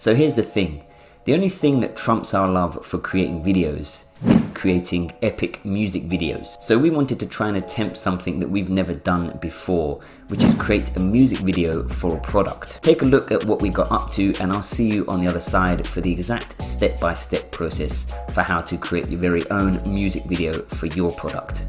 So here's the thing. The only thing that trumps our love for creating videos is creating epic music videos. So we wanted to try and attempt something that we've never done before, which is create a music video for a product. Take a look at what we got up to, and I'll see you on the other side for the exact step-by-step process for how to create your very own music video for your product.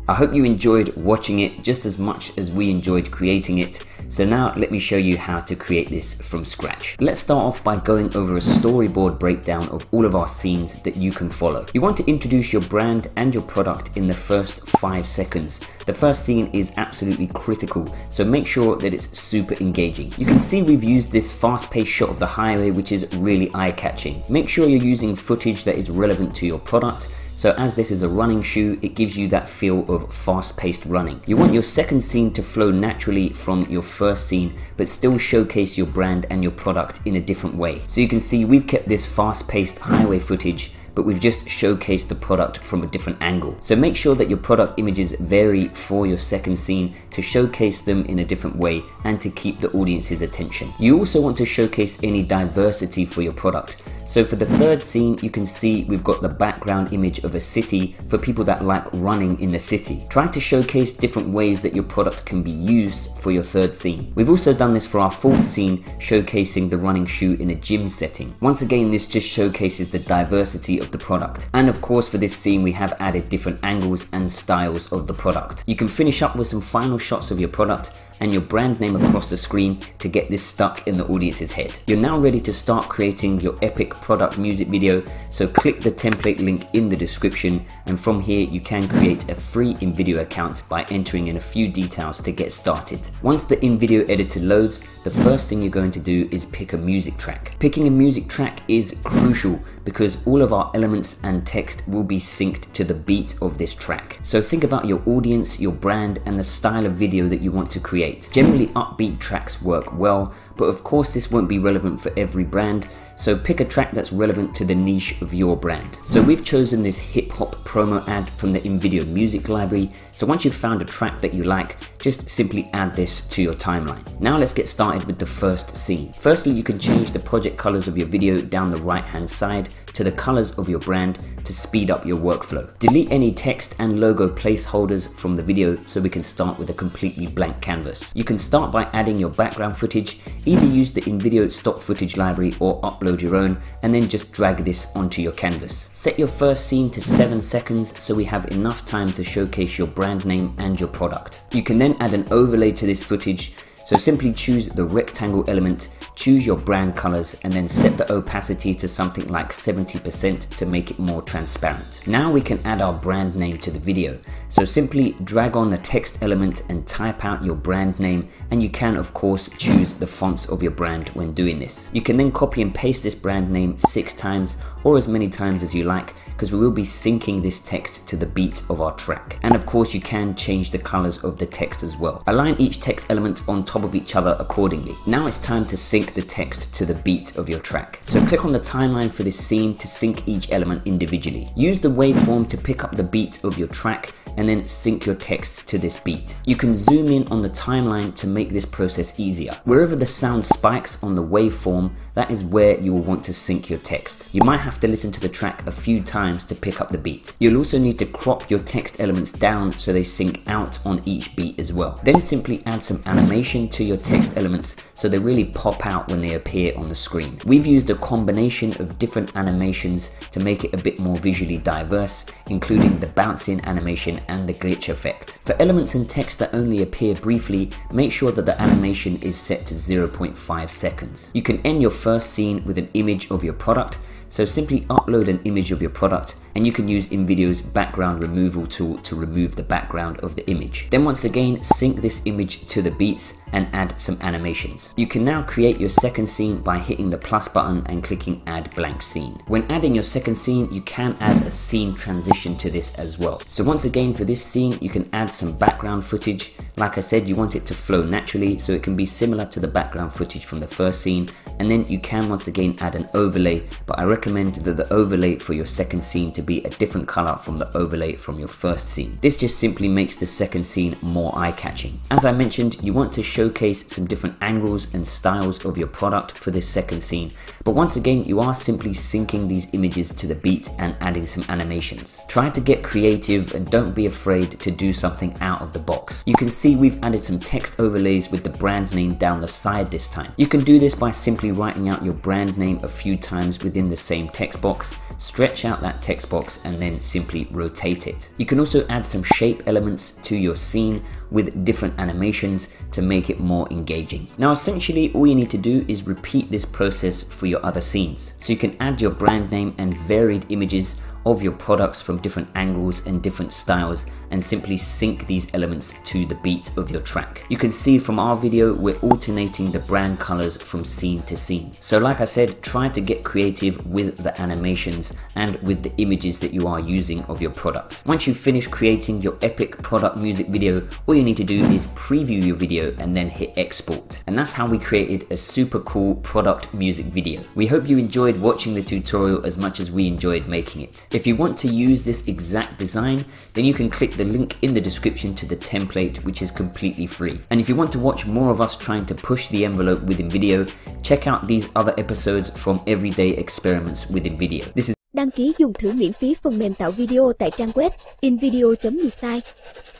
I hope you enjoyed watching it just as much as we enjoyed creating it. So now let me show you how to create this from scratch. Let's start off by going over a storyboard breakdown of all of our scenes that you can follow. You want to introduce your brand and your product in the first 5 seconds. The first scene is absolutely critical, so make sure that it's super engaging. You can see we've used this fast-paced shot of the highway, which is really eye-catching. Make sure you're using footage that is relevant to your product. So as this is a running shoe, it gives you that feel of fast-paced running. You want your second scene to flow naturally from your first scene, but still showcase your brand and your product in a different way. So you can see we've kept this fast-paced highway footage, but we've just showcased the product from a different angle. So make sure that your product images vary for your second scene to showcase them in a different way and to keep the audience's attention. You also want to showcase any diversity for your product. So for the third scene, you can see we've got the background image of a city for people that like running in the city. Try to showcase different ways that your product can be used for your third scene. We've also done this for our fourth scene, showcasing the running shoe in a gym setting. Once again, this just showcases the diversity of the product. And of course, for this scene, we have added different angles and styles of the product. You can finish up with some final shots of your product and your brand name across the screen to get this stuck in the audience's head. You're now ready to start creating your epic product music video, so click the template link in the description, and from here you can create a free InVideo account by entering in a few details to get started. Once the InVideo editor loads, the first thing you're going to do is pick a music track. Picking a music track is crucial because all of our elements and text will be synced to the beat of this track. So think about your audience, your brand, and the style of video that you want to create. Generally, upbeat tracks work well, but of course this won't be relevant for every brand, so pick a track that's relevant to the niche of your brand. So we've chosen this hip hop promo ad from the InVideo music library. So once you've found a track that you like, just simply add this to your timeline. Now let's get started with the first scene. Firstly, you can change the project colors of your video down the right hand side to the colors of your brand to speed up your workflow. Delete any text and logo placeholders from the video so we can start with a completely blank canvas. You can start by adding your background footage. Either use the InVideo stock footage library or upload your own, and then just drag this onto your canvas. Set your first scene to 7 seconds so we have enough time to showcase your brand name and your product. You can then add an overlay to this footage. So simply choose the rectangle element, choose your brand colors, and then set the opacity to something like 70% to make it more transparent. Now we can add our brand name to the video. So simply drag on the text element and type out your brand name, and you can of course choose the fonts of your brand when doing this. You can then copy and paste this brand name 6 times or as many times as you like, because we will be syncing this text to the beat of our track. And of course you can change the colors of the text as well. Align each text element on top of each other accordingly. Now it's time to sync the text to the beat of your track. So click on the timeline for this scene to sync each element individually. Use the waveform to pick up the beat of your track and then sync your text to this beat. You can zoom in on the timeline to make this process easier. Wherever the sound spikes on the waveform, that is where you will want to sync your text. You might have to listen to the track a few times to pick up the beat. You'll also need to crop your text elements down so they sync out on each beat as well. Then simply add some animation to your text elements so they really pop out when they appear on the screen. We've used a combination of different animations to make it a bit more visually diverse, including the bouncing animation and the glitch effect. For elements and text that only appear briefly, make sure that the animation is set to 0.5 seconds. You can end your first scene with an image of your product. So simply upload an image of your product and you can use InVideo's background removal tool to remove the background of the image. Then once again, sync this image to the beats and add some animations. You can now create your second scene by hitting the plus button and clicking add blank scene. When adding your second scene, you can add a scene transition to this as well. So once again, for this scene, you can add some background footage. Like I said, you want it to flow naturally, so it can be similar to the background footage from the first scene. And then you can once again add an overlay, but I recommend that the overlay for your second scene to be a different color from the overlay from your first scene. This just simply makes the second scene more eye-catching. As I mentioned, you want to showcase some different angles and styles of your product for this second scene. But once again, you are simply syncing these images to the beat and adding some animations. Try to get creative and don't be afraid to do something out of the box. You can see we've added some text overlays with the brand name down the side this time. You can do this by simply writing out your brand name a few times within the same text box, stretch out that text box and then simply rotate it. You can also add some shape elements to your scene with different animations to make it more engaging. Now essentially all you need to do is repeat this process for your other scenes. So you can add your brand name and varied images of your products from different angles and different styles and simply sync these elements to the beat of your track. You can see from our video we're alternating the brand colors from scene to scene. So like I said, try to get creative with the animations and with the images that you are using of your product. Once you've finished creating your epic product music video, all you need to do is preview your video and then hit export. And that's how we created a super cool product music video. We hope you enjoyed watching the tutorial as much as we enjoyed making it. If you want to use this exact design, then you can click the link in the description to the template, which is completely free. And if you want to watch more of us trying to push the envelope with InVideo, check out these other episodes from Everyday Experiments with InVideo. This is Đăng ký dùng thử miễn phí phần mềm tạo video tại trang web InVideo.site.